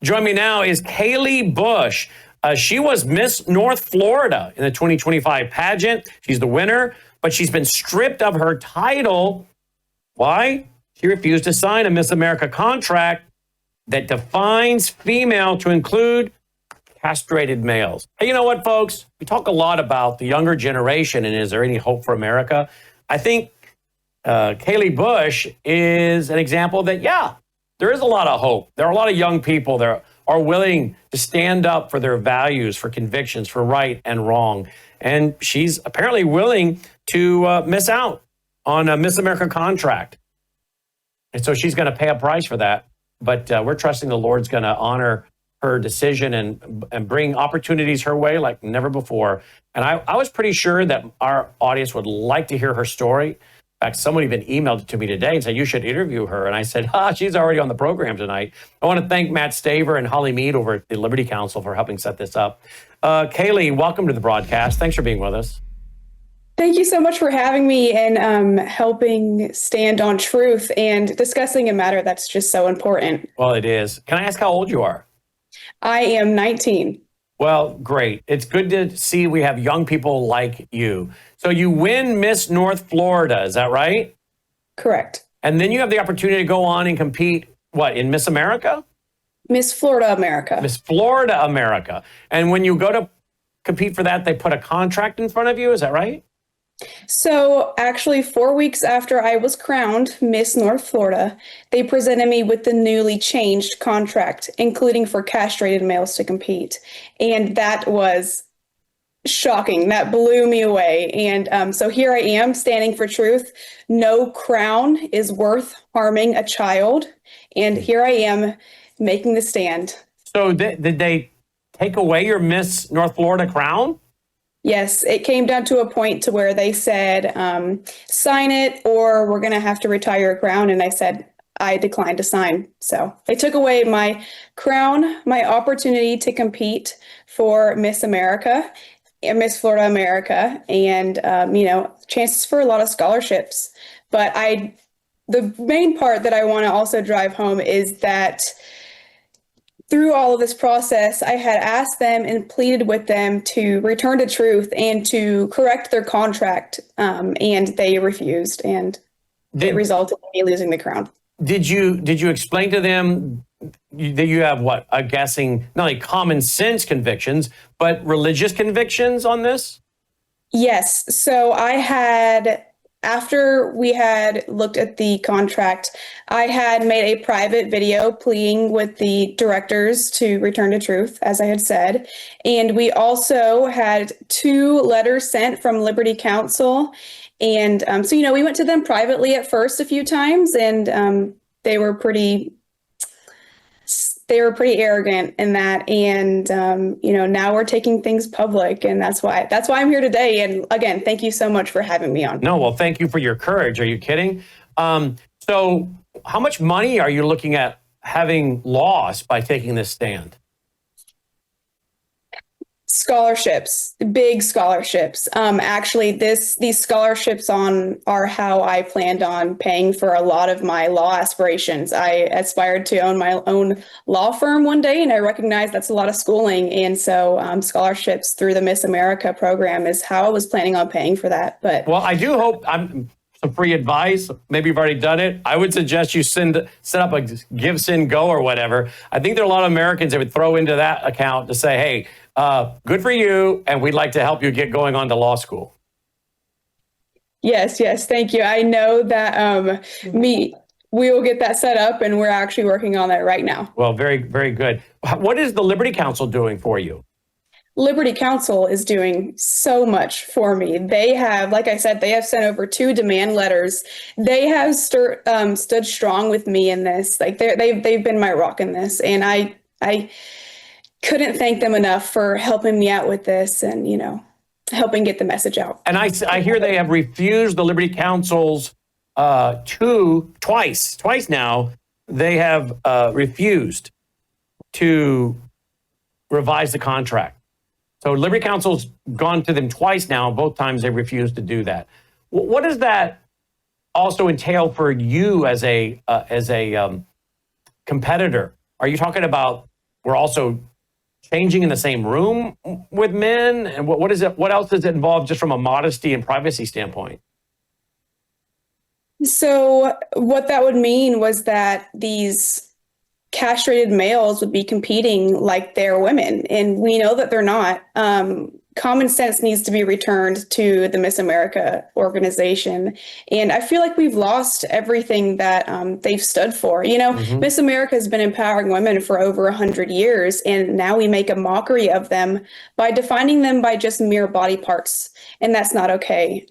Join me now is Kayleigh Bush. She was Miss North Florida in the 2025 pageant. She's the winner, but she's been stripped of her title. Why? She refused to sign a Miss America contract that defines female to include castrated males. Hey, you know what, folks? We talk a lot about the younger generation and is there any hope for America? I think Kayleigh Bush is an example that, yeah, there is a lot of hope. There are a lot of young people that are willing to stand up for their values, for convictions, for right and wrong. And she's apparently willing to miss out on a Miss America contract. And so she's going to pay a price for that. But we're trusting the Lord's going to honor her decision and bring opportunities her way like never before. And I was pretty sure that our audience would like to hear her story. In fact, someone even emailed it to me today and said, you should interview her. And I said, she's already on the program tonight. I want to thank Matt Staver and Holly Mead over at the Liberty Counsel for helping set this up. Kayleigh, welcome to the broadcast. Thanks for being with us. Thank you so much for having me and helping stand on truth and discussing a matter that's just so important. Well, it is. Can I ask how old you are? I am 19. Well, great. It's good to see we have young people like you. So you win Miss North Florida, is that right? Correct. And then you have the opportunity to go on and compete, what, in Miss America? Miss Florida America. Miss Florida America. And when you go to compete for that, they put a contract in front of you, is that right? So actually 4 weeks after I was crowned Miss North Florida, they presented me with the newly changed contract, including for castrated males to compete. And that was shocking. That blew me away. And so here I am standing for truth. No crown is worth harming a child. And here I am making the stand. So did they take away your Miss North Florida crown? Yes, it came down to a point to where they said, sign it or we're going to have to retire your crown. And I said, I declined to sign. So they took away my crown, my opportunity to compete for Miss America, Miss Florida America, and, chances for a lot of scholarships. But the main part that I want to also drive home is that through all of this process, I had asked them and pleaded with them to return to truth and to correct their contract, and they refused, and it resulted in me losing the crown. Did you explain to them that you have what, I'm guessing, not only common sense convictions, but religious convictions on this? Yes. So after we had looked at the contract, I had made a private video pleading with the directors to return to truth, as I had said. And we also had 2 letters sent from Liberty Counsel. And so, we went to them privately at first a few times, and they were pretty arrogant in that. And, now we're taking things public, and that's why I'm here today. And again, thank you so much for having me on. No, well, thank you for your courage. Are you kidding? So how much money are you looking at having lost by taking this stand? Scholarships, big scholarships. Actually, these scholarships are how I planned on paying for a lot of my law aspirations. I aspired to own my own law firm one day, and I recognize that's a lot of schooling. And so scholarships through the Miss America program is how I was planning on paying for that. But well, I do hope some free advice. Maybe you've already done it. I would suggest you set up a Give, Send, Go or whatever. I think there are a lot of Americans that would throw into that account to say, hey, good for you, and we'd like to help you get going on to law school. Yes, thank you. I know that we will get that set up, and we're actually working on that right now. Well, very, very good. What is the Liberty Counsel doing for you? Liberty Counsel is doing so much for me. They have, like I said, they have sent over 2 demand letters. They have stood strong with me in this. Like they've been my rock in this, and I couldn't thank them enough for helping me out with this and, helping get the message out. And I hear they have refused the Liberty Counsel's twice now. They have refused to revise the contract. So Liberty Counsel's gone to them twice now. Both times they refused to do that. What does that also entail for you as a competitor? Are you talking about we're also changing in the same room with men? And what is it? What else does it involve just from a modesty and privacy standpoint? So what that would mean was that these castrated males would be competing like they're women, and we know that they're not. Common sense needs to be returned to the Miss America organization, and I feel like we've lost everything that they've stood for. Miss America has been empowering women for over 100 years, and now we make a mockery of them by defining them by just mere body parts, and that's not okay.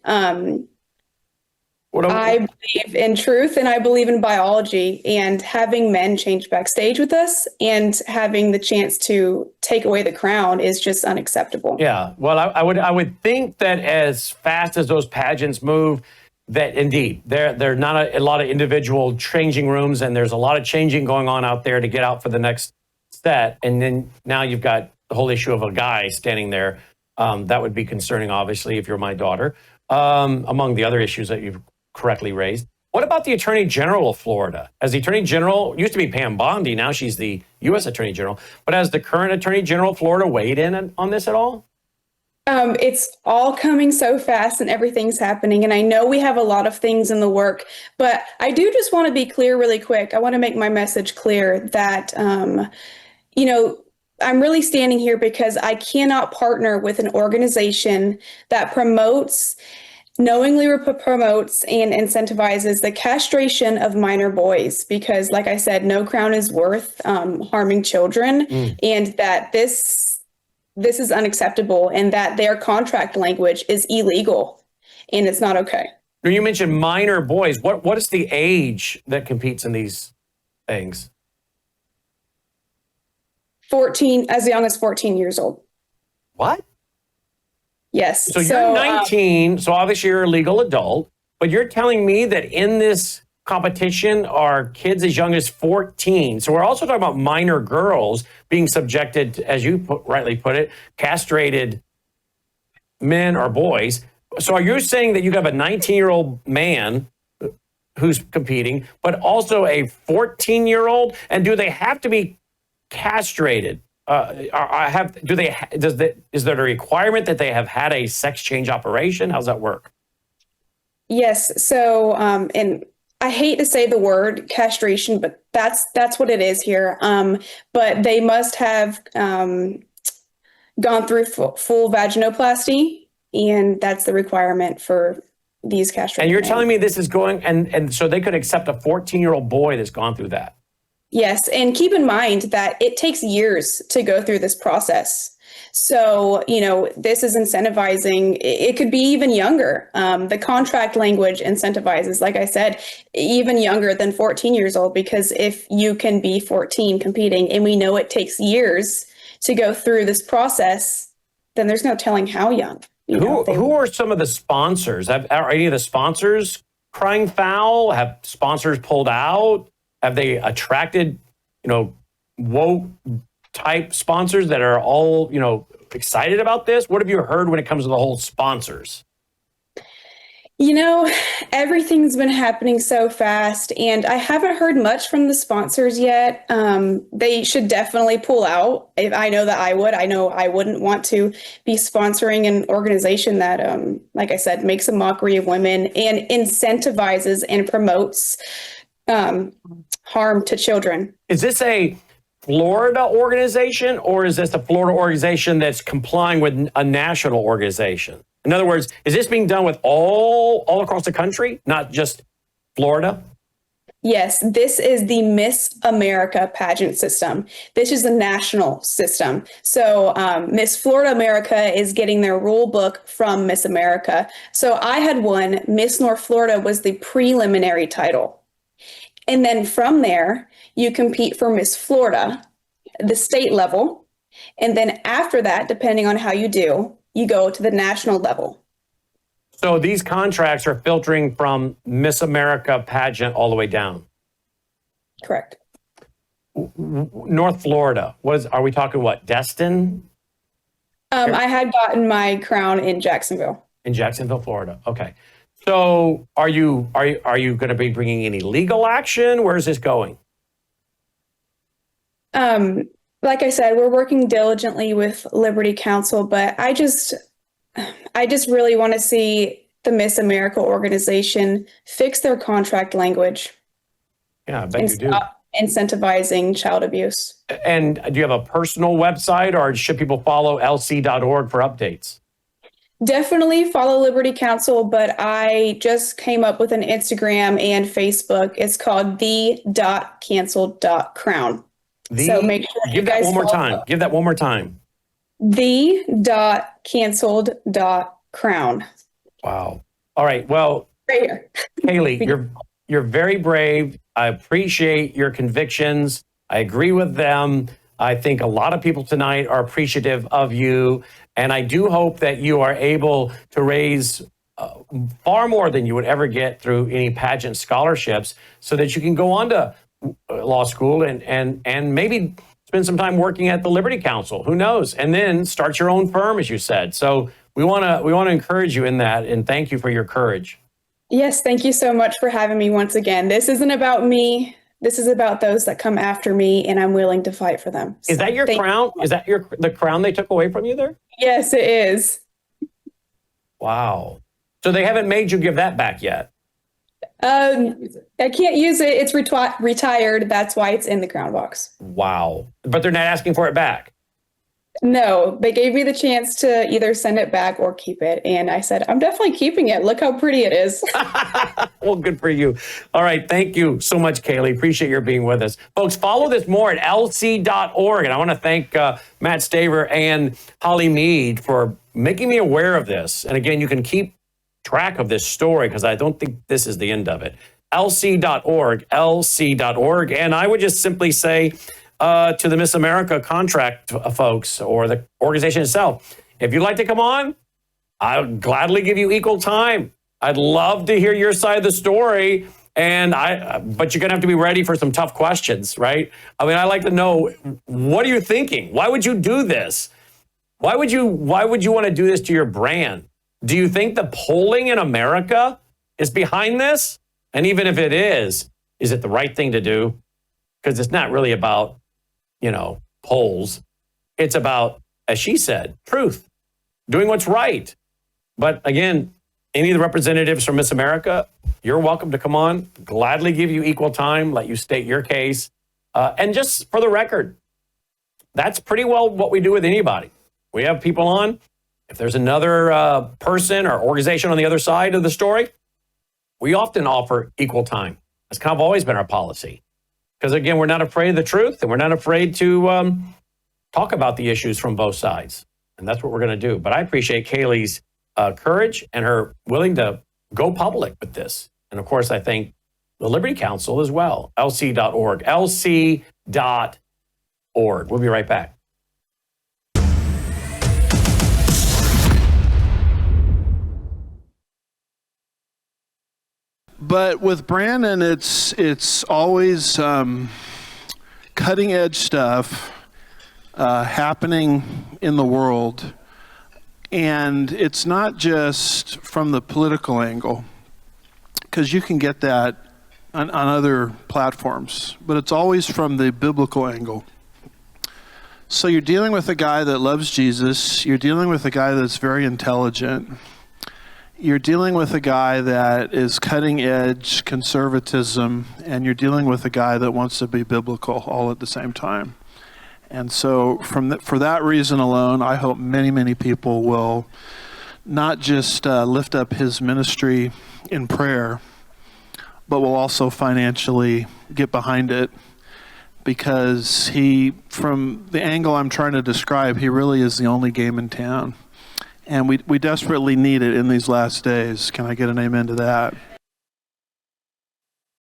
I believe in truth and I believe in biology, and having men change backstage with us and having the chance to take away the crown is just unacceptable. Yeah, well, I would think that as fast as those pageants move, that indeed there are not a lot of individual changing rooms, and there's a lot of changing going on out there to get out for the next set, and then now you've got the whole issue of a guy standing there. That would be concerning, obviously, if you're my daughter, among the other issues that you've correctly raised. What about the Attorney General of Florida? As the Attorney General, used to be Pam Bondi, now she's the U.S. Attorney General, but has the current Attorney General of Florida weighed in on this at all? It's all coming so fast and everything's happening. And I know we have a lot of things in the work, but I do just want to be clear really quick. I want to make my message clear that, I'm really standing here because I cannot partner with an organization that knowingly promotes and incentivizes the castration of minor boys, because like I said, no crown is worth harming children, and that this is unacceptable, and that their contract language is illegal and it's not okay. You mentioned minor boys. What is the age that competes in these things? 14, as young as 14 years old. What? Yes. So you're 19, so obviously you're a legal adult, but you're telling me that in this competition are kids as young as 14. So we're also talking about minor girls being subjected to, as you rightly put it, castrated men or boys. So are you saying that you have a 19-year-old man who's competing, but also a 14-year-old? And do they have to be castrated? Is there a requirement that they have had a sex change operation? How's that work? Yes. So, and I hate to say the word castration, but that's what it is here. But they must have gone through full vaginoplasty, and that's the requirement for these castrated. And you're men. telling me this is going, and so they could accept a 14-year-old boy that's gone through that? Yes, and keep in mind that it takes years to go through this process. So, this is incentivizing, it could be even younger. The contract language incentivizes, like I said, even younger than 14 years old, because if you can be 14 competing, and we know it takes years to go through this process, then there's no telling how young. Who are some of the sponsors? Are any of the sponsors crying foul? Have sponsors pulled out? Have they attracted, woke type sponsors that are all, excited about this? What have you heard when it comes to the whole sponsors? Everything's been happening so fast, and I haven't heard much from the sponsors yet. They should definitely pull out. I know that I would. I know I wouldn't want to be sponsoring an organization that, like I said, makes a mockery of women and incentivizes and promotes harm to children. Is this a Florida organization, or is this a Florida organization that's complying with a national organization? In other words, is this being done with all across the country, not just Florida? Yes, this is the Miss America pageant system. This is a national system. So Miss Florida America is getting their rule book from Miss America. So I had one. Miss North Florida was the preliminary title. And then from there, you compete for Miss Florida, the state level. And then after that, depending on how you do, you go to the national level. So these contracts are filtering from Miss America pageant all the way down? Correct. North Florida, are we talking Destin? I had gotten my crown in Jacksonville. In Jacksonville, Florida. Okay. So are you going to be bringing any legal action? Where is this going? Like I said, we're working diligently with Liberty Counsel, but I just really want to see the Miss America organization fix their contract language Yeah, I bet and you do. stop incentivizing child abuse. And do you have a personal website, or should people follow lc.org for updates? Definitely follow Liberty Counsel, but I just came up with an Instagram and Facebook. It's called the.cancel.crown. So make sure you Give that guys one more follow time. Give that one more time. the.cancelled.crown. Wow. All right. Well, Right here. Kayleigh, you're very brave. I appreciate your convictions. I agree with them. I think a lot of people tonight are appreciative of you. And I do hope that you are able to raise far more than you would ever get through any pageant scholarships, so that you can go on to law school and maybe spend some time working at the Liberty Counsel. Who knows? And then start your own firm, as you said. So we want to encourage you in that, and thank you for your courage. Yes, thank you so much for having me once again. This isn't about me. This is about those that come after me, and I'm willing to fight for them. Is that your crown? Is that the crown they took away from you there? Yes, it is. Wow. So they haven't made you give that back yet? I can't use it. It's retired. That's why it's in the crown box. Wow. But they're not asking for it back? No, they gave me the chance to either send it back or keep it. And I said, I'm definitely keeping it. Look how pretty it is. Well, good for you. All right. Thank you so much, Kayleigh. Appreciate your being with us. Folks, follow this more at lc.org. And I want to thank Matt Staver and Holly Mead for making me aware of this. And again, you can keep track of this story, because I don't think this is the end of it. lc.org, lc.org. And I would just simply say, to the Miss America contract folks, or the organization itself, if you'd like to come on, I'll gladly give you equal time. I'd love to hear your side of the story, but you're gonna have to be ready for some tough questions, right? I mean, I like to know, what are you thinking? Why would you do this? Why would you want to do this to your brand? Do you think the polling in America is behind this? And even if it is it the right thing to do? Because it's not really about polls. It's about, as she said, truth, doing what's right. But again, any of the representatives from Miss America, you're welcome to come on, gladly give you equal time, let you state your case. And just for the record, that's pretty well what we do with anybody. We have people on. If there's another person or organization on the other side of the story, we often offer equal time. That's kind of always been our policy. Because again, we're not afraid of the truth, and we're not afraid to talk about the issues from both sides. And that's what we're going to do. But I appreciate Kayleigh's courage and her willing to go public with this. And of course, I think the Liberty Counsel as well, lc.org, lc.org. We'll be right back. But with Brandon, it's always cutting edge stuff happening in the world, and it's not just from the political angle, because you can get that on other platforms, but it's always from the biblical angle. So you're dealing with a guy that loves Jesus, you're dealing with a guy that's very intelligent, you're dealing with a guy that is cutting edge conservatism, and you're dealing with a guy that wants to be biblical all at the same time. And so for that reason alone, I hope many, many people will not just lift up his ministry in prayer, but will also financially get behind it, because from the angle I'm trying to describe, he really is the only game in town. And we desperately need it in these last days. Can I get an amen to that?